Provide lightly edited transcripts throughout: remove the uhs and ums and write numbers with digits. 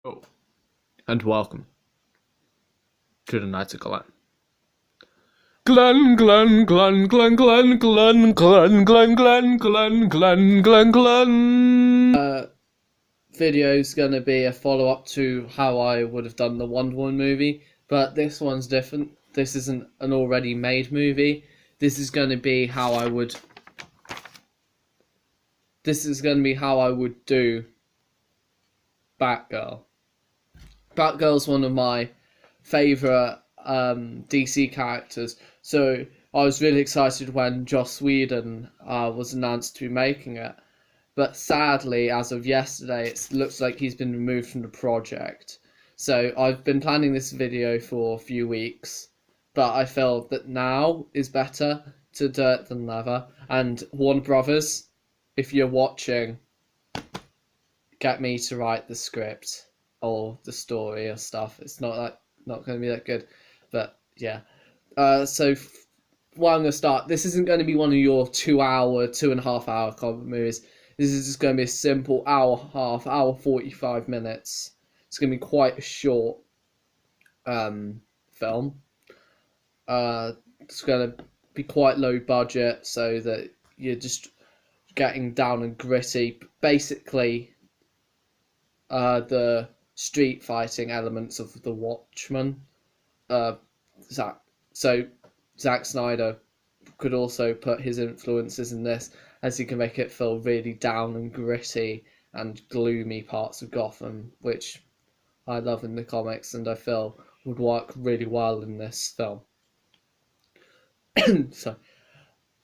Oh, and welcome to the Knights of Glen. Glen, Glen, Glen, Glen, Glen, Glen, Glen, Glen, Glen, Glen, Glen, Glen, Glen. Video's gonna be a follow up to how I would have done the Wonder Woman movie, but this one's different. This isn't an already made movie. This is gonna be how I would. This is gonna be how I would do Batgirl. Batgirl's one of my favorite DC characters, so I was really excited when Joss Whedon was announced to be making it. But sadly, as of yesterday, it looks like he's been removed from the project. So I've been planning this video for a few weeks, but I feel that now is better to do it than never. And Warner Brothers, if you're watching, get me to write the script or the story or stuff. It's not going to be that good, but yeah. Well, I'm going to start. This isn't going to be one of your 2.5 hour comic movies. This is just going to be a simple hour 45 minutes. It's going to be quite a short film. It's going to be quite low budget so that you're just getting down and gritty. Basically, the street fighting elements of The Watchmen. Zack Snyder could also put his influences in this, as he can make it feel really down and gritty and gloomy parts of Gotham, which I love in the comics and I feel would work really well in this film.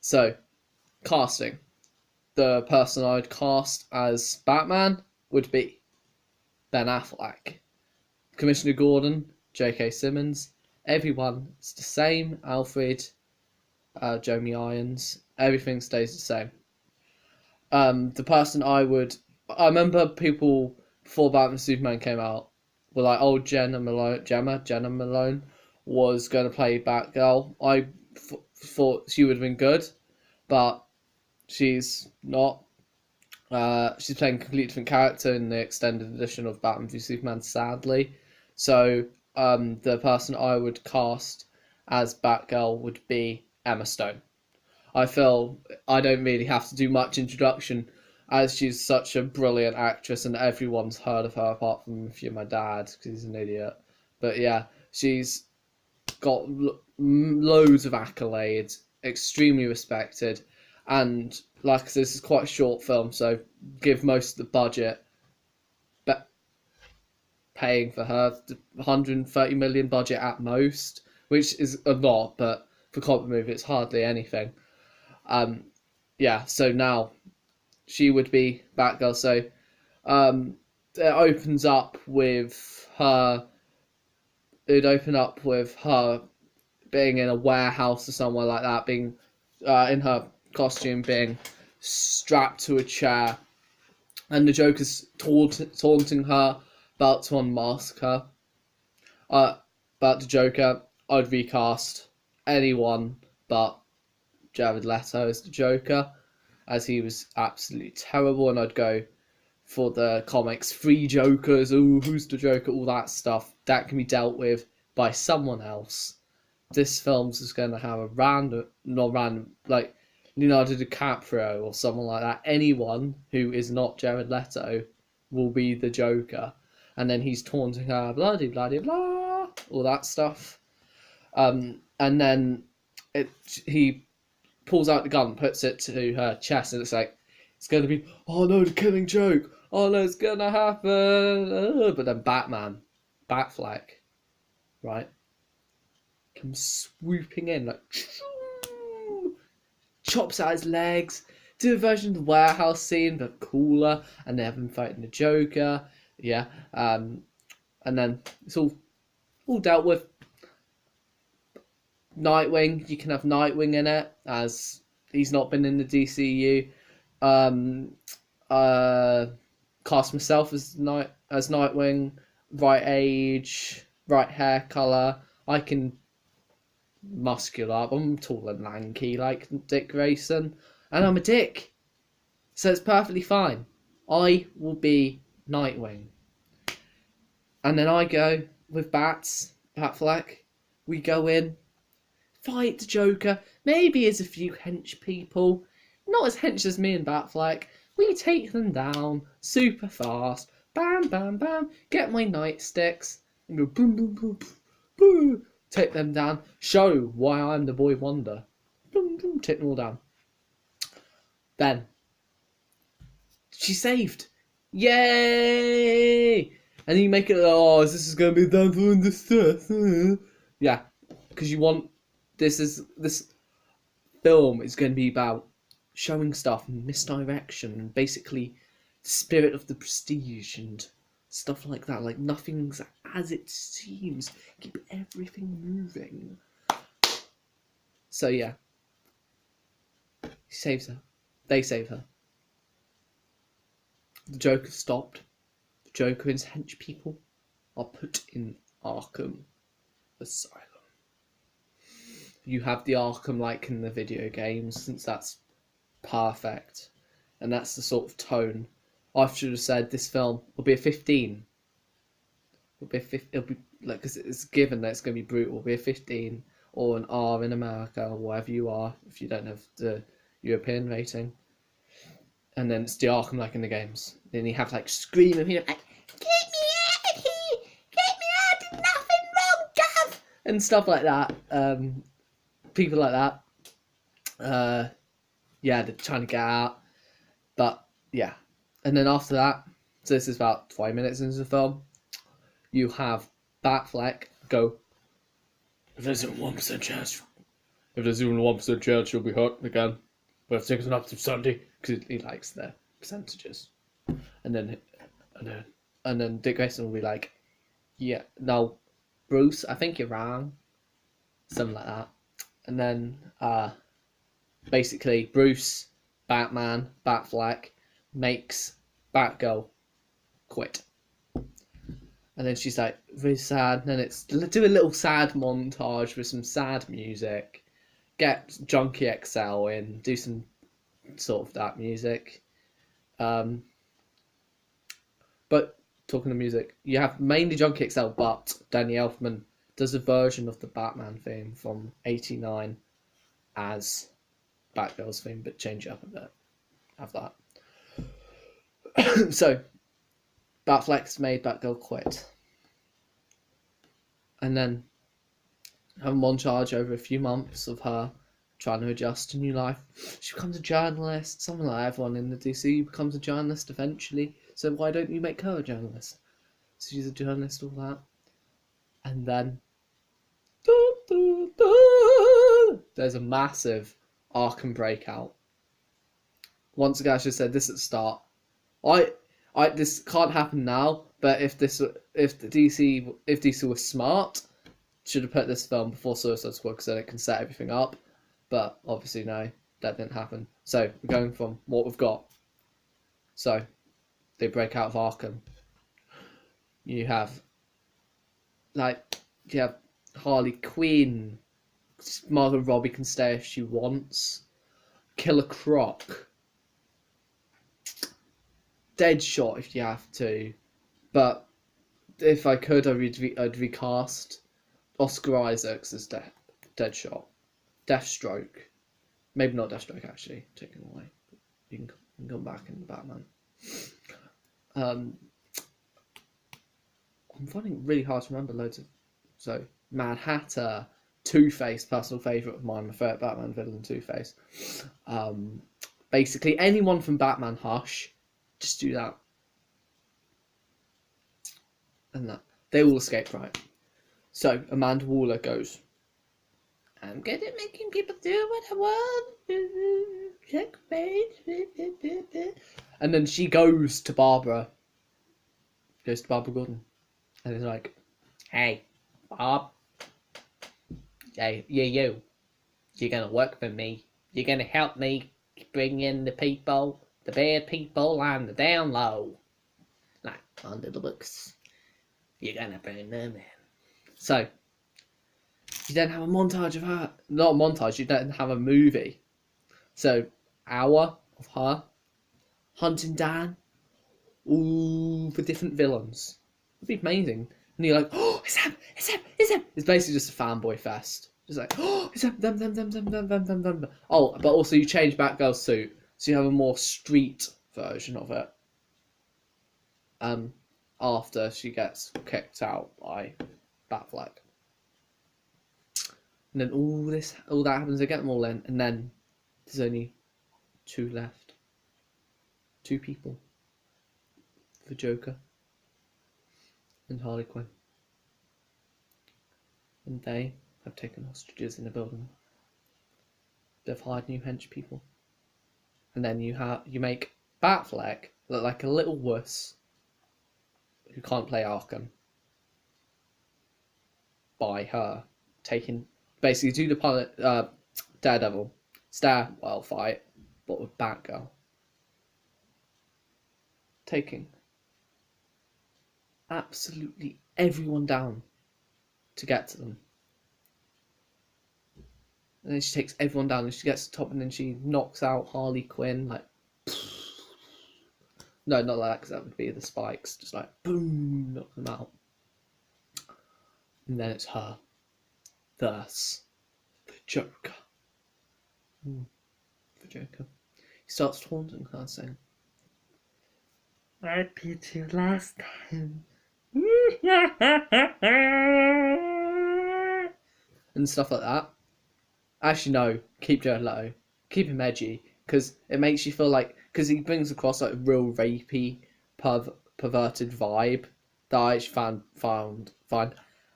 so casting. The person I'd cast as Batman would be Ben Affleck. Commissioner Gordon, J.K. Simmons. Everyone is the same. Alfred, Jeremy Irons. Everything stays the same. The person I remember people before Batman v Superman came out were like, oh, Jenna Malone was going to play Batgirl. I thought she would have been good, but she's not. She's playing a completely different character in the extended edition of Batman v Superman, sadly. So the person I would cast as Batgirl would be Emma Stone. I feel I don't really have to do much introduction, as she's such a brilliant actress and everyone's heard of her apart from if you're my dad, because he's an idiot. But yeah, she's got loads of accolades, extremely respected, and like I said, this is quite a short film, so give most of the budget paying for her, 130 million budget at most, which is a lot, but for a comic movie it's hardly anything. So now she would be Batgirl. So it opens up with her. It would open up with her being in a warehouse or somewhere like that, being in her costume, being strapped to a chair, and the Joker's taunting her, about to unmask her. About the Joker, I'd recast anyone but Jared Leto as the Joker, as he was absolutely terrible, and I'd go for the comics 3 Jokers, ooh, who's the Joker, all that stuff. That can be dealt with by someone else. This film's just going to have like Leonardo DiCaprio or someone like that. Anyone who is not Jared Leto will be the Joker. And then he's taunting her, blah, blah, blah, blah, all that stuff. And then he pulls out the gun, puts it to her chest, and it's like, it's going to be, oh no, the killing joke. Oh no, it's going to happen. But then Batfleck, right, comes swooping in, like, chops out his legs, do a version of the warehouse scene, but cooler, and they have him fighting the Joker. Yeah, and then it's all dealt with. Nightwing, you can have Nightwing in it, as he's not been in the DCU. Cast myself as Nightwing, right age, right hair colour. I can muscular. I'm tall and lanky like Dick Grayson, and I'm a dick, so it's perfectly fine. I will be Nightwing. And then I go with Batfleck. We go in, fight the Joker. Maybe as a few hench people, not as hench as me and Batfleck. We take them down super fast. Bam, bam, bam. Get my nightsticks and go boom, boom, boom, boom, boom. Take them down. Show why I'm the boy wonder. Boom, boom. Take them all down. Then she's saved. Yay! And you make it, oh, this is going to be down for the stress. Yeah, because you want, this film is going to be about showing stuff and misdirection and basically the spirit of the prestige and stuff like that. Like, nothing's as it seems. Keep everything moving. So, yeah. He saves her. They save her. The Joker stopped. The Joker and his hench people are put in Arkham Asylum. You have the Arkham like in the video games, since that's perfect. And that's the sort of tone. I should have said this film will be a 15. It'll be like, because it's given that it's going to be brutal. It'll be a 15 or an R in America or wherever you are if you don't have the European rating. And then it's the Arkham like in the games. Then you have like screaming people like, "Get me out of here! Get me out! There's nothing wrong, Gav!" and stuff like that. People like that. Yeah, they're trying to get out. But yeah. And then after that, so this is about 5 minutes into the film, you have Batfleck go, If there's even 1% chance, she'll be hurt again. But if things are up to Sunday, because he likes the percentages. And then Dick Grayson will be like, yeah, no, Bruce, I think you're wrong. Something like that. And then basically Bruce, Batman, Batfleck makes Batgirl quit. And then she's like really sad. And then it's do a little sad montage with some sad music. Get Junkie XL in, do some sort of that music. But talking to music, you have mainly Junkie XL, but Danny Elfman does a version of the Batman theme from '89 as Batgirl's theme, but change it up a bit. Have that. So, Batfleck's made Batgirl quit. And then have a montage over a few months of her trying to adjust to new life. She becomes a journalist, something like everyone in the DC becomes a journalist eventually. So why don't you make her a journalist? So she's a journalist, all that. And then there's a massive Arkham breakout. Once again, I should have said this at the start. This can't happen now, but if DC was smart, should have put this film before Suicide Squad because then it can set everything up. But obviously no, that didn't happen. So we're going from what we've got. So they break out of Arkham. You have Harley Quinn. Margot Robbie can stay if she wants. Killer Croc. Deadshot if you have to. But if I could, I'd recast Oscar Isaacs as Deadshot. Deathstroke. Maybe not Deathstroke, actually. Taken away. You can come back in Batman. I'm finding it really hard to remember loads of... So, Mad Hatter, Two-Face, personal favourite of mine, my favourite Batman villain, Two-Face. Basically, anyone from Batman Hush, just do that. And that. They all escape, right? So, Amanda Waller goes, I'm good at making people do what I want. Checkmate. And then she goes to Barbara Gordon. And is like, hey, Bob. Hey, you. You're going to work for me. You're going to help me bring in the people, the bad people on the down low. Like, under the books. You're going to bring them in. So, you don't have a montage of her. Not a montage, you don't have a movie. So, hour of her hunting down all the different villains. It'd be amazing. And you're like, oh, it's him, it's him, it's him. It's basically just a fanboy fest. Just like, oh, it's them. Oh, but also you change Batgirl's suit, so you have a more street version of it. After she gets kicked out by Batfleck. And then all that happens, they get them all in, and then there's only 2 left. 2 people. The Joker and Harley Quinn. And they have taken hostages in a building. They've hired new hench people. And then you make Batfleck look like a little wuss who can't play Arkham by her taking basically do the Daredevil stairwell fight, but with Batgirl taking absolutely everyone down to get to them. And then she takes everyone down and she gets to the top and then she knocks out Harley Quinn, like, no, not like that, because that would be the spikes, just like, boom, knock them out. And then it's her. Thus, the Joker. The Joker. He starts taunting her, saying, I beat you last time. And stuff like that. Actually, no. Keep Jared Leto. Keep him edgy, because it makes you feel like, because he brings across like a real rapey, perverted vibe that I actually found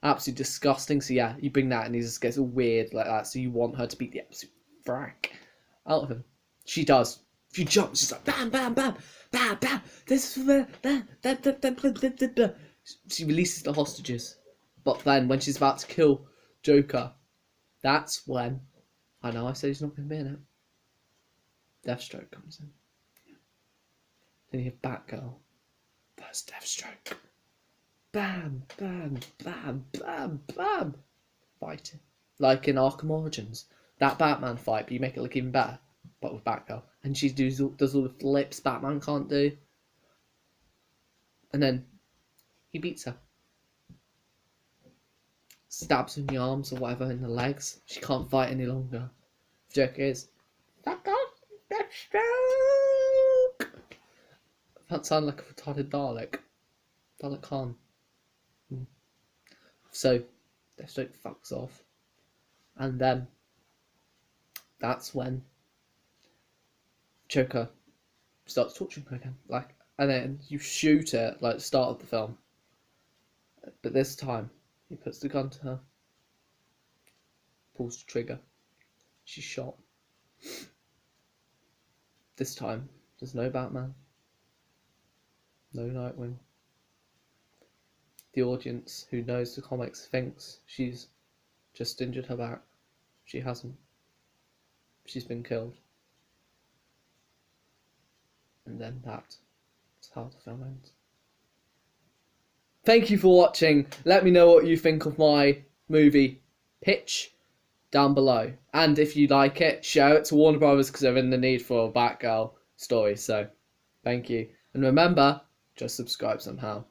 absolutely disgusting. So yeah, you bring that and he just gets all weird like that. So you want her to beat the absolute frack out of him. She does. She jumps. She's like bam, bam, bam, bam, bam. This is she releases the hostages, but then when she's about to kill Joker, that's when I know I said he's not going to be in it. Deathstroke comes in. Then you have Batgirl. That's Deathstroke. Bam, bam, bam, bam, bam. Fighting. Like in Arkham Origins. That Batman fight, but you make it look even better. But with Batgirl. And she does all the flips Batman can't do. And then he beats her. Stabs her in the arms or whatever, in the legs. She can't fight any longer. The joke is, fuck off, Deathstroke! That sounds like a retarded Dalek. Dalek Khan. So, Deathstroke fucks off. And then, that's when Joker starts torturing her again. Like, and then you shoot it, like the start of the film. But this time, he puts the gun to her. Pulls the trigger. She's shot. This time, there's no Batman. No Nightwing. The audience who knows the comics thinks she's just injured her back. She hasn't. She's been killed. And then that's how the film ends. Thank you for watching. Let me know what you think of my movie Pitch down below. And if you like it, share it to Warner Brothers because they're in the need for a Batgirl story. So, thank you. And remember, just subscribe somehow.